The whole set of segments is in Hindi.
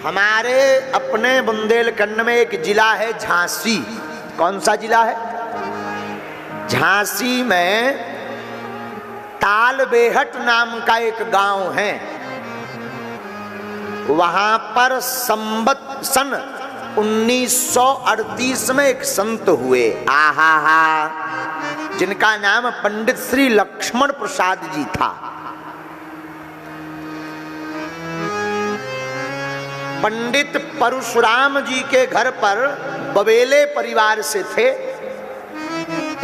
हमारे अपने बुंदेलखंड में एक जिला है झांसी। कौन सा जिला है? झांसी में तालबेहट नाम का एक गांव है। वहां पर सन 1938 में एक संत हुए, जिनका नाम पंडित श्री लक्ष्मण प्रसाद जी था। पंडित परशुराम जी के घर पर बबेले परिवार से थे।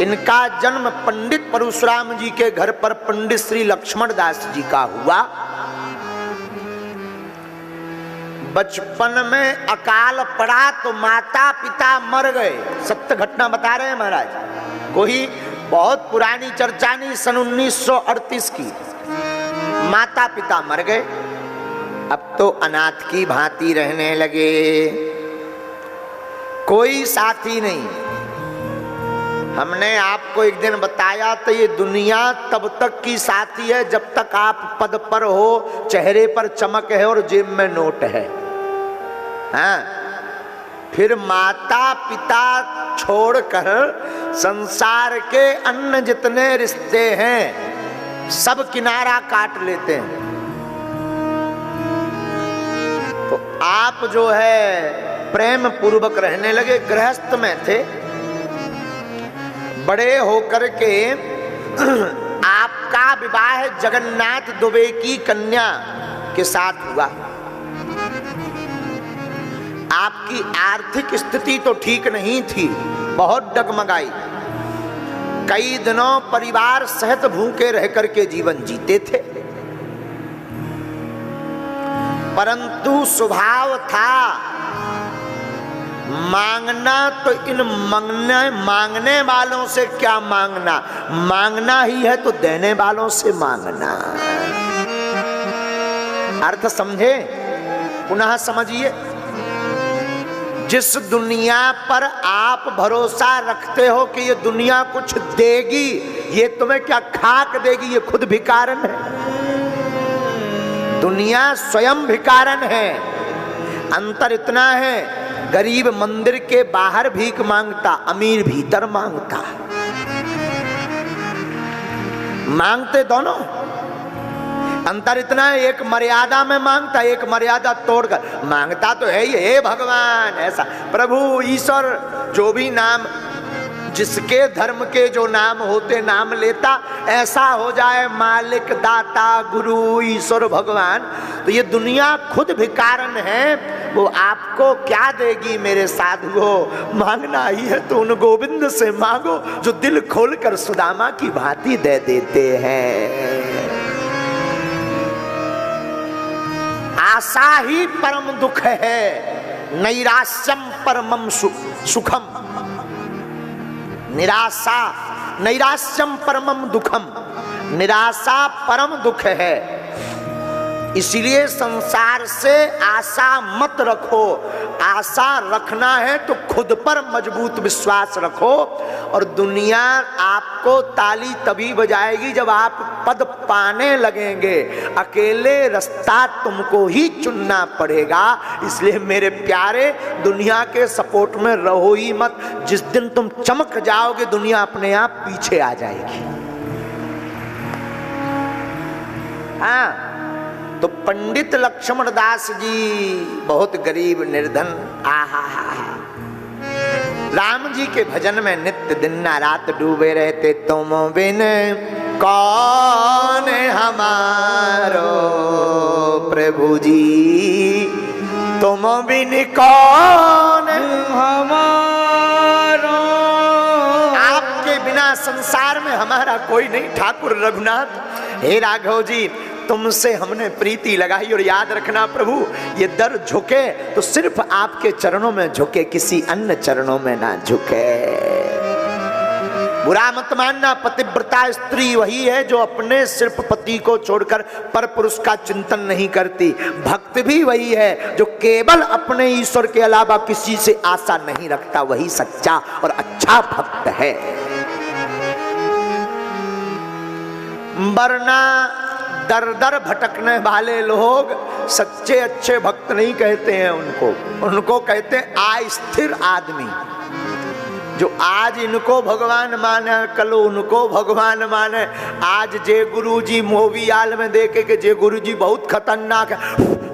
इनका जन्म पंडित परशुराम जी के घर पर पंडित श्री लक्ष्मण दास जी का हुआ। बचपन में अकाल पड़ा तो माता पिता मर गए। सत्य घटना बता रहे हैं महाराज, कोई बहुत पुरानी चर्चा नहीं। सन 1938 की माता पिता मर गए। अब तो अनाथ की भांति रहने लगे, कोई साथी नहीं। हमने आपको एक दिन बताया तो ये दुनिया तब तक की साथी है जब तक आप पद पर हो, चेहरे पर चमक है और जेब में नोट है। हाँ, फिर माता पिता छोड़कर संसार के अन्य जितने रिश्ते हैं सब किनारा काट लेते हैं। तो आप जो है प्रेम पूर्वक रहने लगे। गृहस्थ में थे, बड़े होकर के आपका विवाह जगन्नाथ दुबे की कन्या के साथ हुआ। आपकी आर्थिक स्थिति तो ठीक नहीं थी, बहुत डगमगाई। कई दिनों परिवार सहित भूखे रह करके जीवन जीते थे, परंतु स्वभाव था मांगना। तो इन मांगने वालों से क्या मांगना, मांगना ही है तो देने वालों से मांगना। अर्थ समझे? पुनः समझिए। जिस दुनिया पर आप भरोसा रखते हो कि ये दुनिया कुछ देगी, ये तुम्हें क्या खाक देगी, ये खुद भिखारन है। दुनिया स्वयं भिखारन है। अंतर इतना है, गरीब मंदिर के बाहर भीख मांगता, अमीर भीतर मांगता। मांगते दोनों, अंतर इतना है, एक मर्यादा में मांगता, एक मर्यादा तोड़कर मांगता। तो है ये भगवान, ऐसा प्रभु ईश्वर जो भी नाम, जिसके धर्म के जो नाम होते नाम लेता, ऐसा हो जाए मालिक दाता गुरु ईश्वर भगवान। तो ये दुनिया खुद भिखारन है, वो आपको क्या देगी मेरे साधुओं? मांगना ही है तो उन गोविंद से मांगो जो दिल खोलकर सुदामा की भांति दे देते हैं। आशा ही परम दुख है, नैराश्यम परमम सुखम। निराशा, नैराश्यम परमम दुखम, निराशा परम दुख है। इसलिए संसार से आशा मत रखो। आशा रखना है तो खुद पर मजबूत विश्वास रखो। और दुनिया आपको ताली तभी बजाएगी जब आप पद पाने लगेंगे। अकेले रास्ता तुमको ही चुनना पड़ेगा। इसलिए मेरे प्यारे, दुनिया के सपोर्ट में रहो ही मत। जिस दिन तुम चमक जाओगे दुनिया अपने आप पीछे आ जाएगी। हाँ, तो पंडित लक्ष्मण दास जी बहुत गरीब निर्धन, राम जी के भजन में नित्य दिन रात डूबे रहते। तुम बिन कौन हमारो प्रभु जी, तुम बिन कौन हमारो। आपके बिना संसार में हमारा कोई नहीं ठाकुर रघुनाथ। हे राघव जी, तुमसे हमने प्रीति लगाई। और याद रखना प्रभु, ये दर झुके तो सिर्फ आपके चरणों में झुके, किसी अन्य चरणों में ना झुके। बुरा मत मानना, पतिव्रता स्त्री वही है जो अपने सिर्फ पति को छोड़कर पर पुरुष का चिंतन नहीं करती। भक्त भी वही है जो केवल अपने ईश्वर के अलावा किसी से आशा नहीं रखता। वही सच्चा और अच्छा भक्त है। वरना दर दर भटकने वाले लोग सच्चे अच्छे भक्त नहीं कहते हैं उनको कहते हैं अस्थिर आदमी। जो आज इनको भगवान माने, कल उनको भगवान माने। आज जे गुरुजी मोबियाल में देखे कि जे गुरुजी बहुत खतरनाक है,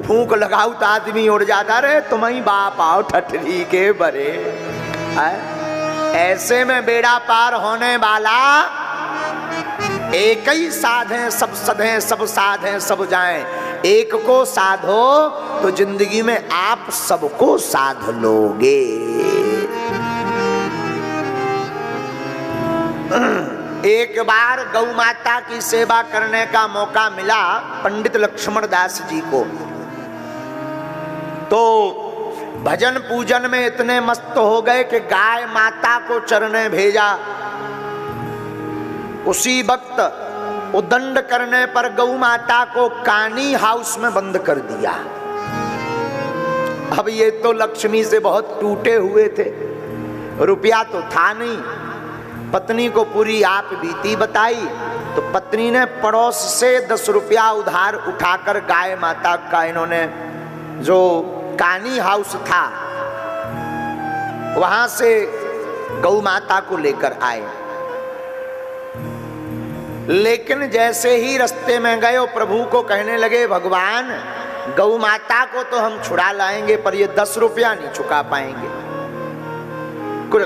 फूंक लगाऊ तो आदमी उड़ जाता। रे तुम्हें बाप आओ ठठरी के बरे। ऐसे में बेड़ा पार होने वाला एक ही साधे सब सधे, सब साधे सब जाएं। एक को साधो तो जिंदगी में आप सबको साध लोगे। एक बार गौ माता की सेवा करने का मौका मिला पंडित लक्ष्मण दास जी को। तो भजन पूजन में इतने मस्त हो गए कि गाय माता को चरने भेजा। उसी वक्त उदंड करने पर गौ माता को कानी हाउस में बंद कर दिया। अब ये तो लक्ष्मी से बहुत टूटे हुए थे, रुपया तो था नहीं। पत्नी को पूरी आप बीती बताई तो पत्नी ने पड़ोस से 10 रुपया उधार उठाकर गाय माता का, इन्होंने जो कानी हाउस था वहां से गौ माता को लेकर आए। लेकिन जैसे ही रास्ते में गए प्रभु को कहने लगे, भगवान गौ माता को तो हम छुड़ा लाएंगे पर ये 10 रुपया नहीं चुका पाएंगे।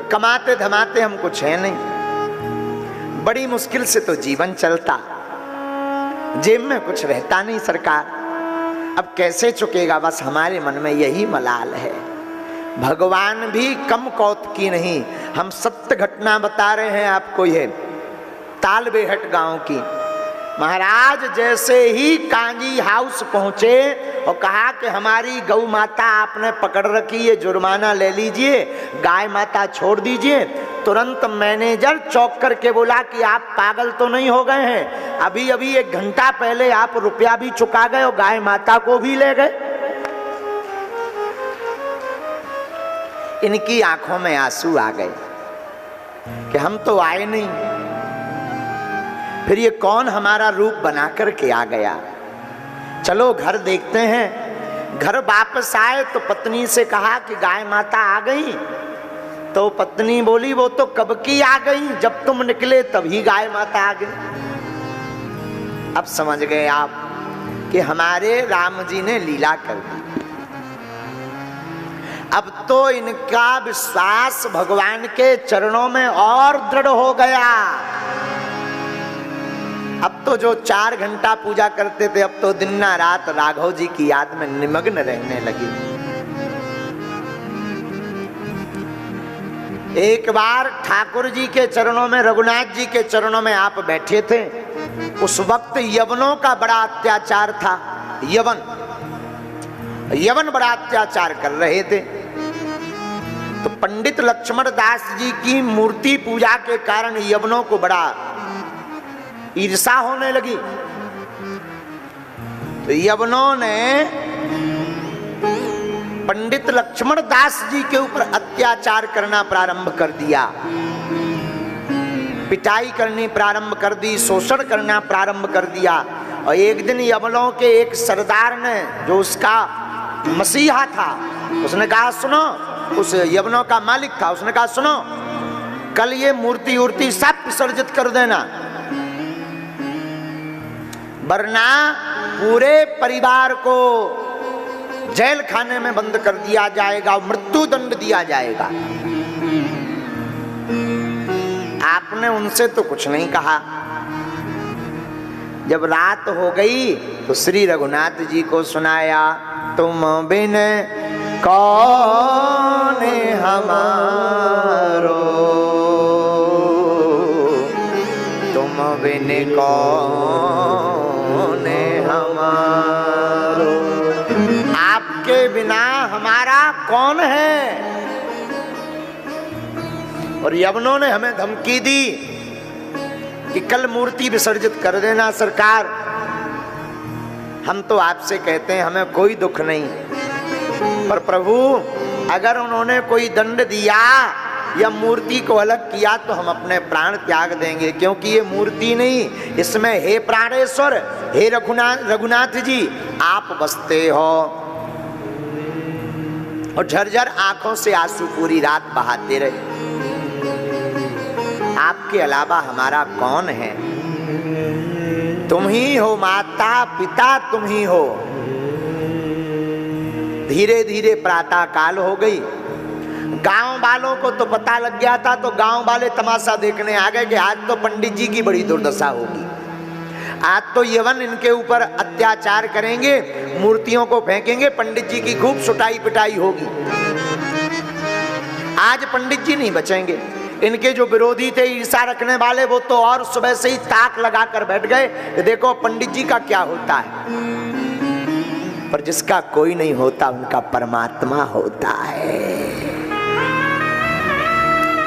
कमाते धमाते हम कुछ है नहीं, बड़ी मुश्किल से तो जीवन चलता, जेब में कुछ रहता नहीं सरकार, अब कैसे चुकेगा। बस हमारे मन में यही मलाल है। भगवान भी कम कौतुकी नहीं। हम सत्य घटना बता रहे हैं आपको, ये तालबेहट गांव की। महाराज जैसे ही कांजी हाउस पहुंचे और कहा कि हमारी गौ माता आपने पकड़ रखी है, जुर्माना ले लीजिए, गाय माता छोड़ दीजिए। तुरंत मैनेजर चौंक करके बोला कि आप पागल तो नहीं हो गए हैं? अभी अभी 1 घंटा पहले आप रुपया भी चुका गए और गाय माता को भी ले गए। इनकी आंखों में आंसू आ गए कि हम तो आए नहीं, फिर ये कौन हमारा रूप बना करके आ गया। चलो घर देखते हैं। घर वापस आए तो पत्नी से कहा कि गाय माता आ गई। तो पत्नी बोली वो तो कब की आ गई, जब तुम निकले तभी गाय माता आ गई। अब समझ गए आप कि हमारे राम जी ने लीला कर दी। अब तो इनका विश्वास भगवान के चरणों में और दृढ़ हो गया। अब तो जो 4 घंटा पूजा करते थे, अब तो दिन रात राघव जी की याद में निमग्न रहने लगी। एक बार ठाकुर जी के चरणों में, रघुनाथ जी के चरणों में आप बैठे थे। उस वक्त यवनों का बड़ा अत्याचार था। यवन बड़ा अत्याचार कर रहे थे। तो पंडित लक्ष्मण दास जी की मूर्ति पूजा के कारण यवनों को बड़ा ईर्षा होने लगी। तो यवनों ने पंडित लक्ष्मण दास जी के ऊपर अत्याचार करना प्रारंभ कर दिया, पिटाई करनी प्रारंभ कर दी, शोषण करना प्रारंभ कर दिया। और एक दिन यवनों के एक सरदार ने, जो उसका मसीहा था, उसने कहा सुनो, उस यवनों का मालिक था, उसने कहा सुनो, कल ये मूर्ति उर्ति सब विसर्जित कर देना, वरना पूरे परिवार को जेल खाने में बंद कर दिया जाएगा, मृत्यु दंड दिया जाएगा। आपने उनसे तो कुछ नहीं कहा। जब रात हो गई तो श्री रघुनाथ जी को सुनाया, तुम बिन कौन हमारो, तुम बिन कौन हमारो, आपके बिना हमारा कौन है। और यवनों ने हमें धमकी दी कि कल मूर्ति विसर्जित कर देना सरकार। हम तो आपसे कहते हैं हमें कोई दुख नहीं, पर प्रभु अगर उन्होंने कोई दंड दिया या मूर्ति को अलग किया तो हम अपने प्राण त्याग देंगे, क्योंकि ये मूर्ति नहीं, इसमें हे प्राणेश्वर, हे रघुनाथ जी आप बसते हो। और झरझर आंखों से आंसू पूरी रात बहाते रहे। आपके अलावा हमारा कौन है? तुम ही हो माता पिता, तुम ही हो। धीरे धीरे प्रातः काल हो गई। गांव वालों को तो पता लग गया था, तो गांव वाले तमाशा देखने आ गए कि आज तो पंडित जी की बड़ी दुर्दशा होगी, आज तो यवन इनके ऊपर अत्याचार करेंगे, मूर्तियों को फेंकेंगे, पंडित जी की खूब सुटाई पिटाई होगी। आज पंडित जी नहीं बचेंगे। इनके जो विरोधी थे, ईर्ष्या रखने वाले, वो तो और सुबह से ही ताक लगा कर बैठ गए, देखो पंडित जी का क्या होता है। पर जिसका कोई नहीं होता उनका परमात्मा होता है।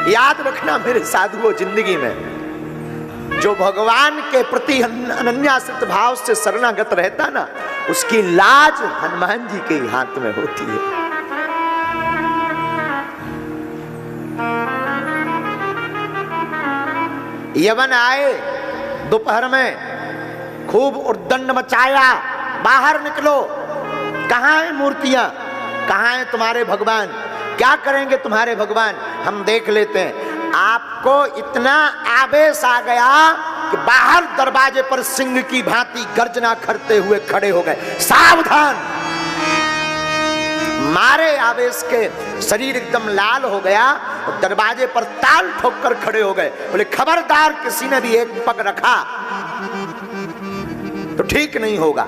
याद रखना मेरे साधुओं, जिंदगी में जो भगवान के प्रति अनन्याश्रित भाव से शरणागत रहता ना, उसकी लाज हनुमान जी के हाथ में होती है। यवन आए दोपहर में, खूब उद्दंड मचाया, बाहर निकलो, कहां है मूर्तियां, कहां है तुम्हारे भगवान, क्या करेंगे तुम्हारे भगवान, हम देख लेते हैं। आपको इतना आवेश आ गया कि बाहर दरवाजे पर सिंह की भांति गर्जना करते हुए खड़े हो गए, सावधान। मारे आवेश के शरीर एकदम लाल हो गया, दरवाजे पर ताल ठोक कर खड़े हो गए, बोले खबरदार किसी ने भी एक पग रखा तो ठीक नहीं होगा।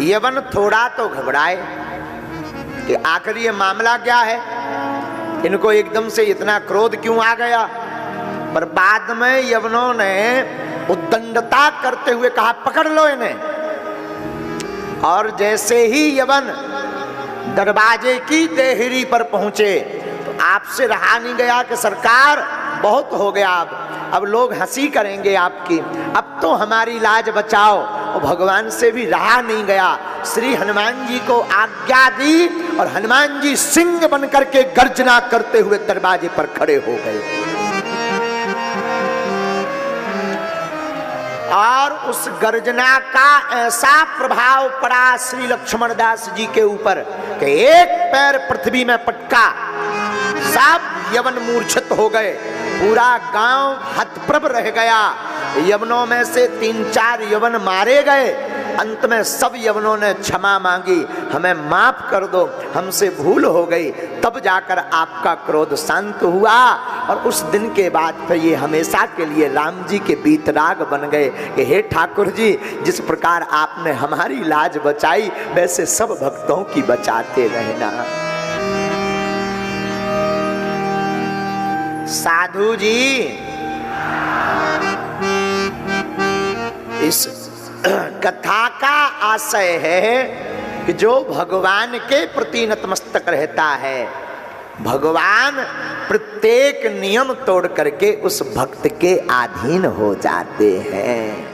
यवन थोड़ा तो घबराए कि आखिर ये मामला क्या है, इनको एकदम से इतना क्रोध क्यों आ गया। पर बाद में यवनों ने उद्दंडता करते हुए कहा पकड़ लो इन्हें। और जैसे ही यवन दरवाजे की देहरी पर पहुंचे तो आपसे रहा नहीं गया कि सरकार बहुत हो गया, अब लोग हंसी करेंगे आपकी, अब तो हमारी लाज बचाओ। और भगवान से भी रहा नहीं गया, श्री हनुमान जी को आज्ञा दी और हनुमान जी सिंह बनकर के गर्जना करते हुए दरवाजे पर खड़े हो गए। और उस गर्जना का ऐसा प्रभाव पड़ा श्री लक्ष्मण दास जी के ऊपर कि एक पैर पृथ्वी में पटका, सब यवन मूर्छित हो गए, पूरा गांव हतप्रभ रह गया। यवनों में से 3-4 यवन मारे गए। अंत में सब यवनों ने क्षमा मांगी, हमें माफ कर दो, हमसे भूल हो गई। तब जाकर आपका क्रोध शांत हुआ। और उस दिन के बाद फिर ये हमेशा के लिए राम जी के बीतराग बन गए कि हे ठाकुर जी, जिस प्रकार आपने हमारी लाज बचाई, वैसे सब भक्तों की बचाते रहना। साधु जी, इस कथा का आशय है कि जो भगवान के प्रति नतमस्तक रहता है, भगवान प्रत्येक नियम तोड़ करके उस भक्त के अधीन हो जाते हैं।